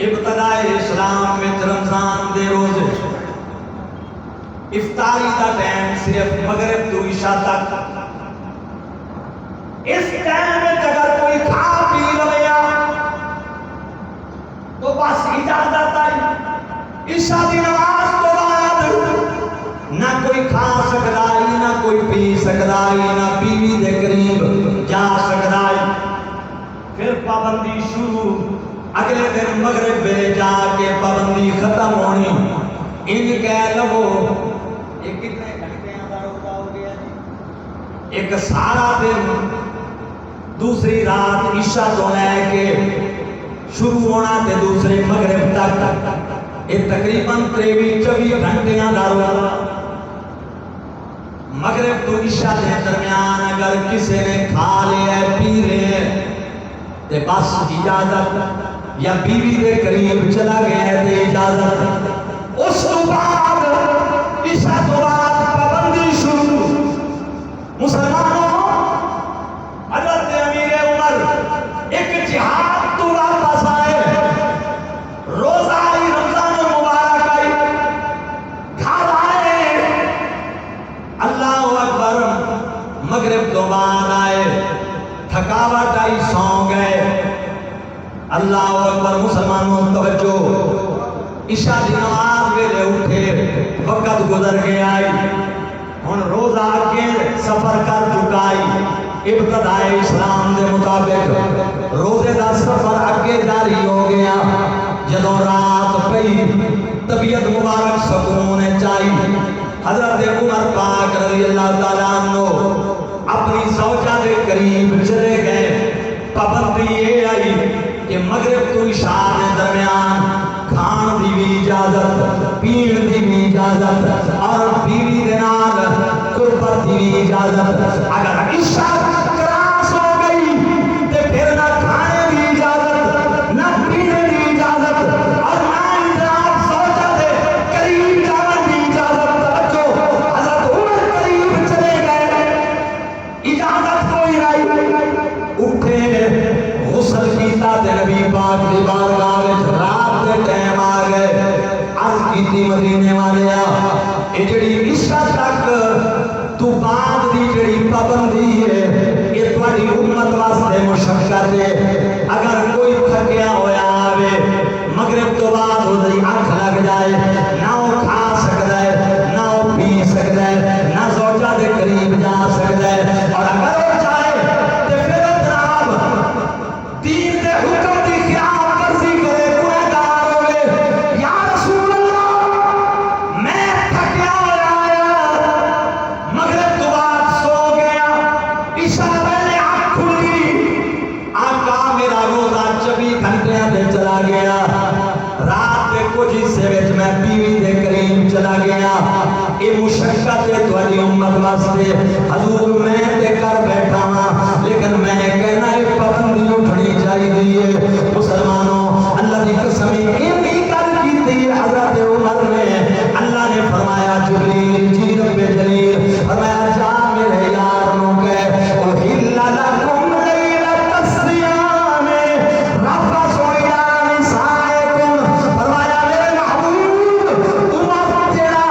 ابتدائے اسلام میں رمضان دے روزے افطاری کا ٹائم صرف مغرب تو عشاء تک، اس ٹائم میں اگر کوئی کھا پی لیا تو بس اجازت آئی، عشاء دی نماز تو بعد نہ کوئی کھا سکتا ہے نہ کوئی پی سکتا ہے نہ بیوی دے قریب جا سکتا ہے۔ پھر پابندی شروع، اگلے دن مغرب ویلے جا کے پابندی ختم ہونی۔ ان کہہ لو یہ کتنے گھنٹے کا روزہ ہو گیا جی؟ ایک سارا دن، دوسری رات عشاء تو لے کے شروع ہونا تے دوسرے مغرب تک، یہ تقریباً 23-24 گھنٹے کا روزہ۔ مغرب تو عشاء کے درمیان اگر کسی نے کھا لیا پی لیا تے بس اجازت، یا بیوی کے قریب چلا گیا تے اجازت۔ اس تو بعد عشاء تو بعد پابندی شروع۔ مسلمانوں، حضرت امیر عمر ایک جہاد تو واپس آئے، روزہ آئی رمضان المبارک آئی، گھر آئے، اللہ اکبر، مغرب تو بعد آئے، تھکاوٹ آئی، سو گئے۔ اللہ اکبر، مسلمانوں توجہ، عشاء دی نماز ویلے اٹھے، وقت گزر گیا، ہن روزہ کے سفر کر چکائی۔ ابتدائے اسلام دے مطابق روزے دا سفر اگے جاری ہو گیا۔ جدوں رات پئی، طبیعت مبارک سکون چائی، حضرت عمر پاک رضی اللہ تعالیٰ عنہ اپنی زوجہ دے قریب چلے گئے۔ پابندی یہ آئی کہ مغرب تو عشاء کے درمیان کھان دی بھی اجازت، پین دی بھی اجازت، اور بیوی دے نال قربت دی بھی اجازت۔ اگر عشاء کراس ہو گئی تے پھر نہ کھانے دی اجازت، نہ پینے دی اجازت، اور نہ جناب زوجہ دے قریب جانے دی اجازت۔ توجہ، حضرت عمر قریب چلے گئے، اجازت کوئی نہیں، اٹھے، غسل کیتا تے نبی پاک دی بارگاہ وچ رات دے ٹائم آ گئے۔ عرض کیتی مدینے والیا، اے جڑی عشاء تک تو بعد دی جڑی پابندی ہے، یہ تہاڈی امت واسطے مشقت ہے۔ اگر کوئی تھکیا ہویا آوے، مغرب تو بعد اودی اکھ لگ جائے، نہ وہ کھا سکدا ہے، نہ وہ پی سکدا ہے، نہ زوجہ دے قریب جا سکدا ہے، اور اگر وہ جائے تے پھر جناب دین دے حکم دی خلاف ورزی کرے، گنہگار ہوئے۔ یا رسول اللہ، میں تھکیا ہویا آیا، مغرب تو بعد سو گیا، عشاء ویلے آنکھ کھلی، آقا میرا روزہ 24 گھنٹے تے چلا گیا، رات کے کچھ حصے وچ میں بیوی دے قریب چلا گیا۔ یہ مشقت ہے تہاڈی امت واسطے، حضور میں تے کر بیٹھا ہاں، لیکن میں کہنا یہ پابندی اٹھنی چاہیے۔ مسلمانوں، اللہ دی قسم یہ گل کیتی حضرت عمر نے، اللہ نے فرمایا جبریل جی رب جلیل فرمایا جا میرے یار نو کہہ احل لکم لیلۃ الصیام رفث الی نسائکم، فرمایا میرے محبوب عمر تیرا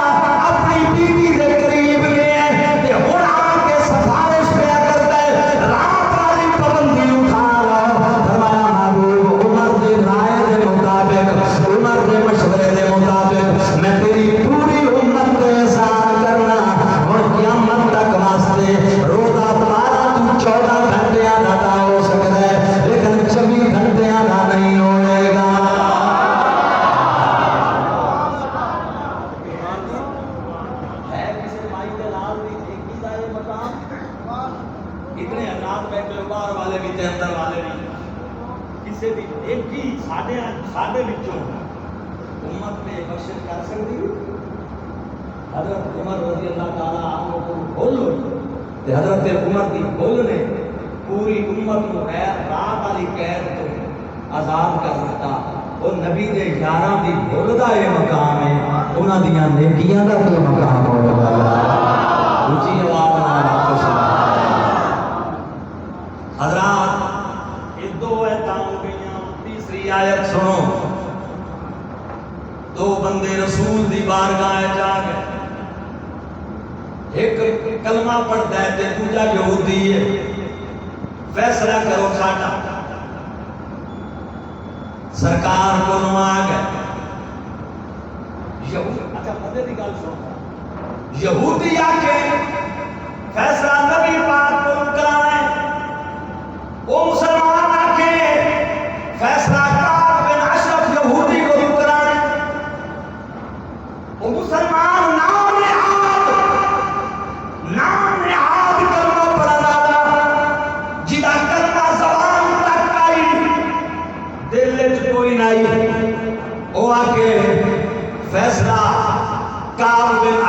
اپنی بیوی دے قریب گئے تے ہن آ کے سفارش پہ کرتا ہے رات والی پابندی اٹھا لو۔ فرمایا محبوب عمر دی رائے دے مطابق، عمر دے مشورے دے مطابق میں تیری پوری امت کو احسان کرنا، اور قیامت تک واسطے روزہ 12 تو 14 گھنٹے کا ہو سکتا ہے، لیکن 24 گھنٹے کا نہیں ہوئے گا۔ ہے کسی مائی کے لال بھی ایک ہی یہ مقام، اتنے حضرات بیٹھے باہر والے بھی تے اندر والے بھی، کسی بھی ایک ہی ساڈے وچوں امت میں بخشش کر سکتی ہے۔ حضرت عمر رضی اللہ تعالیٰ عنہ کو بولو تے حضرت عمر دی بول نے پوری امت کو رات والی قید تو آزاد کر دیتا۔ اور نبی دے یاراں دی بول دا یہ مقام ہے، انہاں دیاں نیکیاں دا کوئی مقام ہوگا۔ اونچی آواز نال آکھو سبحان اللہ۔ حضرات یہ دو ایتاں ہو گئیاں، تیسری آیت سنو۔ دو بندے رسول دی بارگاہ جا گئے، ایک کلمہ پڑھتا ہے تے دوجا یہودی ہے، فیصلہ کرو ساڈا۔ سرکار کو آ گئے، اچھا مدے دی گل سن، یہودی آ کے فیصلہ نبی پاک کو کرانا ہے، وہ مسلمان آ کے فیصلہ کعب بن اشرف یہودی کو کرانا ہے، وہ مسلمان نام نہاد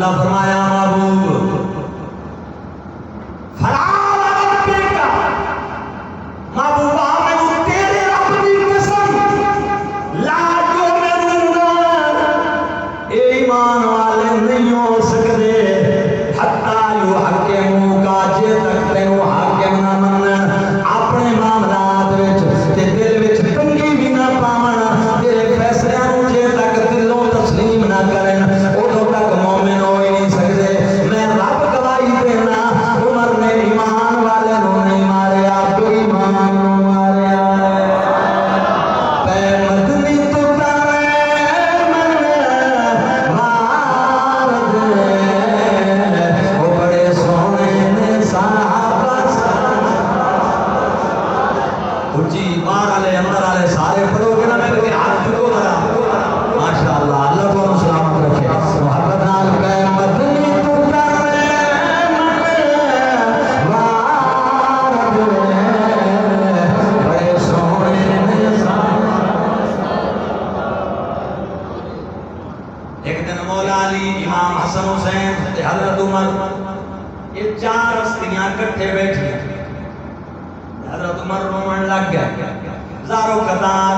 اللہ فرمایا محبوب محبوبہ میں تیرے رب دی قسم لا جو اے ایمان والے نہیں ہو سکتے حتیٰ یو حکموں کا جے تک تینوں حاکم نہ من اپنے معاملات وچ تے دل وچ تنگی بھی نہ پاون تیرے فیصلے جے تک دلوں تسلیم نہ کرن اودوں تک مومن ہو ہی نہیں سکتے میں رب گواہی دینا عمر نے ایمان والے نو نہیں ماریا تو ایمان نو ماریا پے مدنی تو سارے پڑھو گے نا میں کہ ہاتھ چکو ذرا ماشاءاللہ اللہ کو سلامت رکھے محبت نال کہ مدنی تو کرے وارد بڑے سونے ایک دن مولا علی امام حسن حسین تے حضرت عمر یہ چار ہستیاں کٹھے بیٹھی حضرت عمر رومن لگ گئے زارو قطار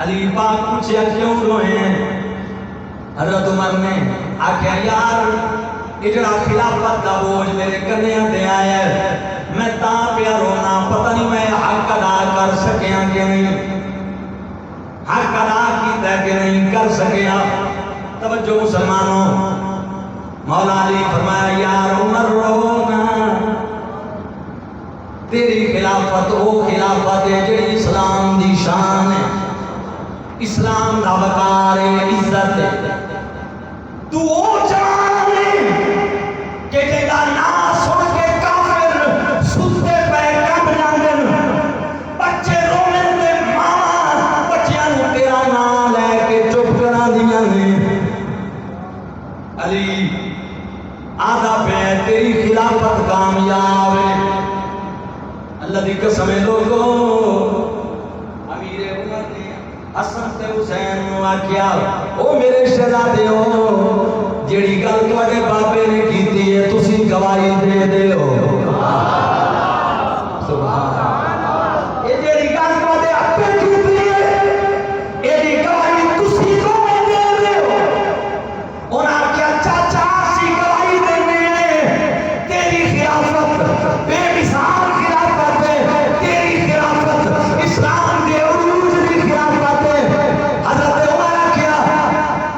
علی پاک پوچھے کیوں روئے حضرت عمر نے آکھیا یار اجڑا خلافت دا بوجھ میرے کندھیاں تے آیا ہے میں تاں پیا رونا پتہ نہیں میں حق ادا کر سکیا کہ نہیں حق ادا کیتا کہ نہیں کر سکیا توجہ مسلمانوں مولا علی فرمایا یار عمر رونا تیری خلافت او خلافت ہے جڑی اسلام دی شان ہے اسلام دا وقار ہے عزت ہے تو او جان کہ جڑا نا سن کے کافر ستے پے کم جاندن بچے رومن تے ماں بچیاں نوں تیرا نام لے کے چپ کرا دیاں نے علی آدھا پہ تیری خلافت کامیاب ہے اللہ دی قسم لوگو امیر عمر نے حسن تے حسین نو آکھیا او میرے شہزادے ہو جیڑی گل تواڈے بابے نے کیتی ہے تسی گواہی دے دیو سبحان اللہ اے جیڑی گل تواڈے ابے کیتی ہے اے دی گواہی تسی دوویں دے دیو انہاں آکھیا چاچا اسی گواہی دینے تیری خلافت بے مثال اسلام کے عروج کی خلافت ہے حضرت عمر کیا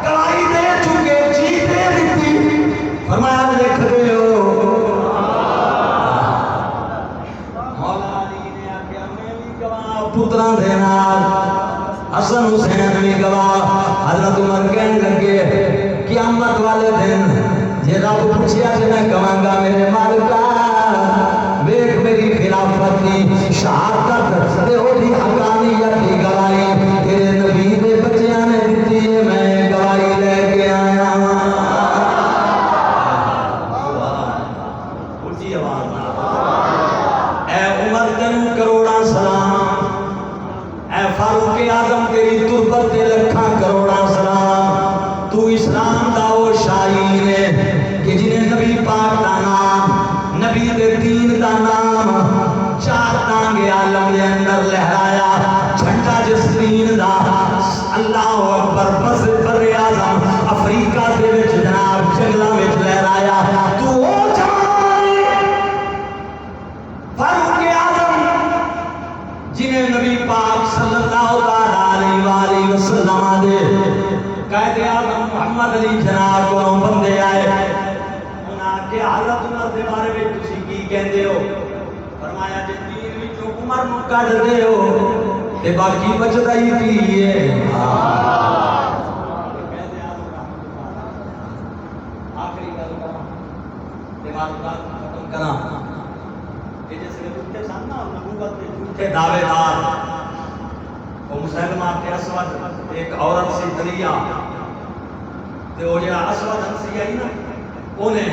گواہی دے چکے جی دے دیتی فرمایا لکھ دے ہو مولا علی نے آکھیا میں بھی گواہ پتراں دے نال حسن حسین بھی گواہ حضرت عمر کہن لگے قیامت والے دن جے رب پوچھیا تے میں کہاں گا میرے مالکا دیکھ میری خلافت کی شہادت تے او دی حقانیت کی گواہی تیرے نبی دے بچیاں نے دتی ہے میں گواہی لے کے آیا ہوں اونچی آواز اے عمر تینوں کروڑاں سلام اے فاروق اعظم تیری تربت تے لکھاں کروڑاں سلام تو اسلام دا او شاہین ہے کہ جنہیں نبی پاک دا نام نبی دے دین دا نام چار تانگے عالم دے اندر لہرایا جھنڈا جس دین دا اللہ اکبر بس بر اعظم افریقہ دے وچ جناب جنگلاں وچ لہرایا تو او جان فاروق اعظم جنہیں نبی پاک صلی اللہ علیہ وآلہ وسلم دے قائد اعظم محمد علی جناب کو بندے آئے کہ حضرت عمر دے بارے میں تسی کی کہندے ہو فرمایا جے دین وچوں عمر نو کڈ دے ہو تے باقی بچدا ہی کی ہے آخری گل کراں تے بات ختم کراں کہ جس نے جھوٹے سن نا نبوت دے جھوٹے دعوے دار وہ مسلمہ تے اسود ایک عورت سی دلیا تے او جڑا اسود ہنسی آئی نا اونے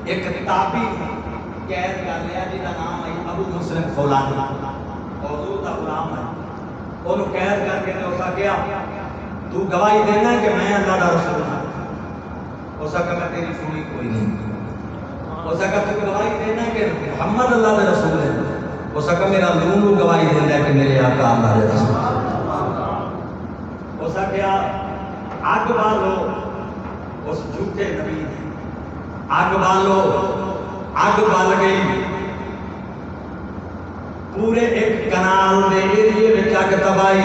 ایک کتابی قید کر لیا جی کا نام ہے ابو مسلم خولانی حضور کا غلام ہے انہوں قید کر کے نے اسا کیا تو گواہی دینا کہ میں اللہ کا رسول ہوں ہو سکا میں تیری سنی کوئی نہیں، ہو سکا تو گواہی دینا کہ محمد اللہ کے رسول ہے، ہو سکا میرا لون گواہی دینا کہ میرے آقا اللہ کے رسول ہے، ہو سکیا آگ بالو اس جھوٹے نبی نے، آگ بالو، آگ بال گئی پورے ایک کنال دے ایریے میں آگ تبائی،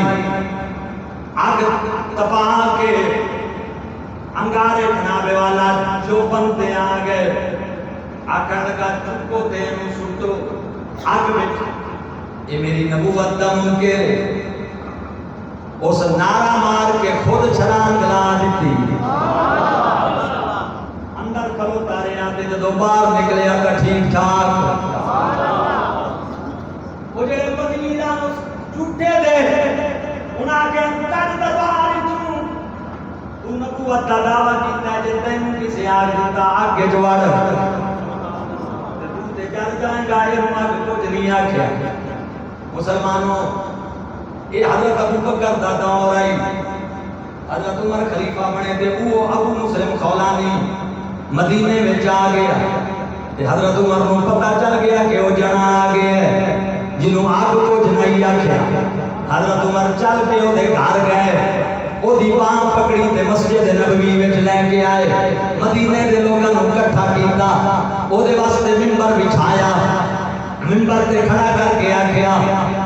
آگ تبا کے انگارے جنابے والا جو بندے آ گئے آکھر لگا چکو تینوں سٹو آگ بچ، یہ میری نبوت دا منکر اس نعرہ مار کے خود چھلانگ لا دیتی، اندر کھلو تارے آتے جدو باہر نکلے آتا ٹھیک ٹھاک، وہ جڑے بدیران اس جھوٹے دے انہاں کے انتر دربار چوں تو نبوت دا دعویٰ کیتا ہے جے تینوں کسی آگ دیتا آگے جوڑ تو تے جل جائیں گا یہ ہم کچھ نہیں آکھیا۔ مسلمانوں یہ حضرت ابو بکر دا دور آئی، حضرت عمر خلیفہ بنے تے وہ ابو مسلم خولانی مدینے میں جا گیا تے حضرت عمر کو پتہ چل گیا کہ وہ جنا آ گیا ہے جنہوں آگ کو جنائی آکھیا، حضرت عمر چل کے وہ دے گھر گئے، وہ دی باں پکڑی تے مسجد نبوی وچ لے کے آئے، مدینے دے لوگاں نوں اکٹھا کیتا، وہ دے واسطے منبر بچھایا، منبر تے کھڑا کر کے آکھیا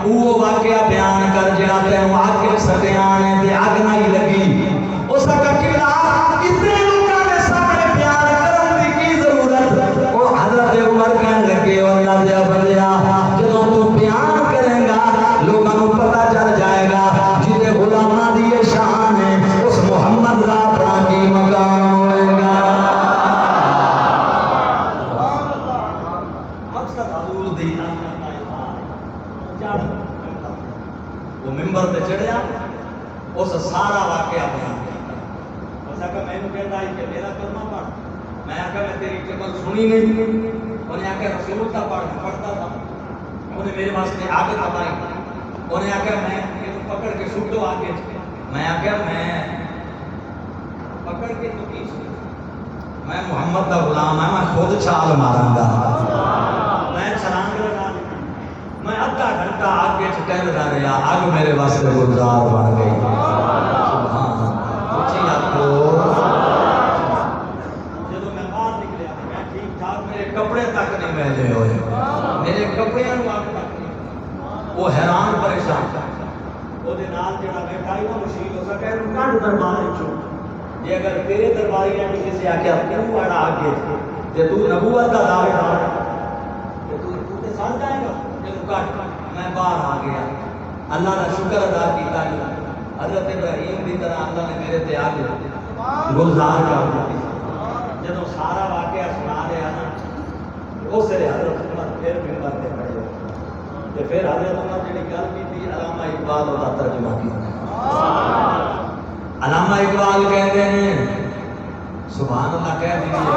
وہ واقعہ بیان کر جڑا تینوں آگ کے سٹیاں تے اگ نہیں لگی، اس کا قبلہ اتنے لوگاں دے سامنے بیان کرن دی کی ضرورت، وہ حضرت عمر کہن لگے اللہ دے بندیا جدوں تو بیان کرے گا لوگاں نوں پتہ چل جائے گا جتے غلاماں دی یہ شان ہے اس محمد دا اپنا کی مقام ہوئے گا۔ مقصد حضور دی وہ ممبر پہ چڑھیا اس سارا واقعہ بیان کیا، اس آقا میں نے کہتا ہے کہ میرا کلمہ پڑھ، میں آقا میں تیری جبل سنی نہیں، انہیں آقا رسول تا پڑھ پڑھتا تھا، انہیں میرے واسطے آگے تبائی، انہیں آقا میں یہ تو پکڑ کے سٹو آگے، میں آقا میں پکڑ کے تو کی سنی، میں محمد دا غلام ہے، میں خود چھال ماروں گا، میں چھلانگ لگا دی، میں ادھا گھنٹہ آگے ٹہل رہا، آگ میرے واسطے گلزار بن گئی، سبحان اللہ، اچھی آپ کو جدو میں باہر نکلیا میں ٹھیک ٹھاک، میرے کپڑے تک نہیں میلے ہوئے، میرے کپڑے نوں آگ تک نہیں، وہ حیران پریشان، وہ دے نال جڑا بیٹھا ہی وہ مشکل ہو سکے انہوں کڈ دربار چوں، یہ اگر تیرے درباری نے کسی سے آکھیا کیوں آڑا آگے تے تو نبوت دا دعوے دار تے تو تے سڑ جائے گا، میں باہر آ گیا، اللہ کا شکر ادا کیتا، حضرت ابراہیم کی طرح اللہ نے میرے تے آگ گلزار کر دی، جب سارا واقعہ سنا رہا نا اس سے حضرت عمر پھر منبر تے کھڑے ہوئے، پھر حضرت عمر جڑی گل کی تھی علامہ اقبال اور ترجمہ کیا، علامہ اقبال کہتے ہیں سبحان اللہ کہہ دیجیے،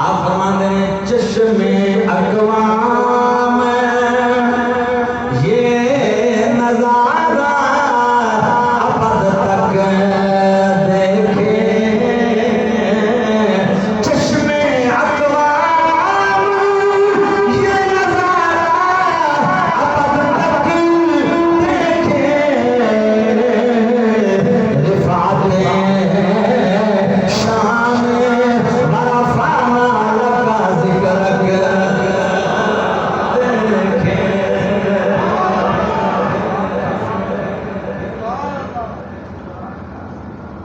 آپ فرماتے ہیں چشم اقوام یہ نظارہ ابد تک دیکھے، چشم اقوام یہ نظارہ ابد تک دیکھے، رفعت شان مرفعنا لگا ذکر دیکھے۔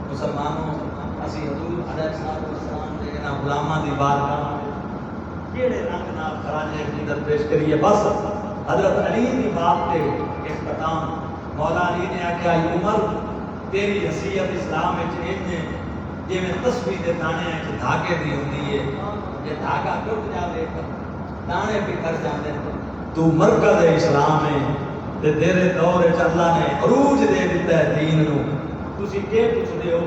مسلمانوں اسی حضور علیہ السلام دے جناب غلاماں دی بارگاہ کیڑے رنگ نال خراج عقیدت پیش کریے، بس حضرت علی دی بات تے اختتام، مولا علی نے آکھیا عمر تیری حیثیت اسلام وچ انج جی میں تسبیح دے دانے وچ دھاگے دی ہوندی ہے، یہ دھاگا ٹوٹ جاوے دانے بکھر جاندے، تو مرکز اسلام ہے تے تیرے دور وچ اللہ نے عروج دے دیتا ہے دین نو، تسی کی پوچھدے ہو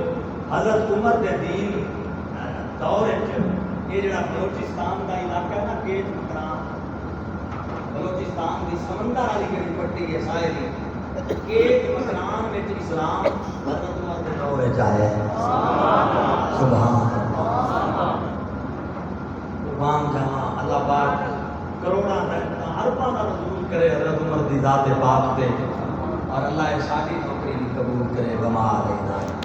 حضرت عمر دے دین دور وچ یہ جڑا بلوچستان دا علاقہ ہے نا کیٹ مکران، بلوچستان دی سمندر والی جڑی پٹی ہے ساحلی کہ مکان میں اسلام حضرت عمر کے دور چاہے سبحان اللہ قربان جہاں اللہ پاک کروڑا ارباں کا نزول کرے حضرت عمر دی ذات پاک تے اور اللہ ساری نوکری قبول کرے بما علینا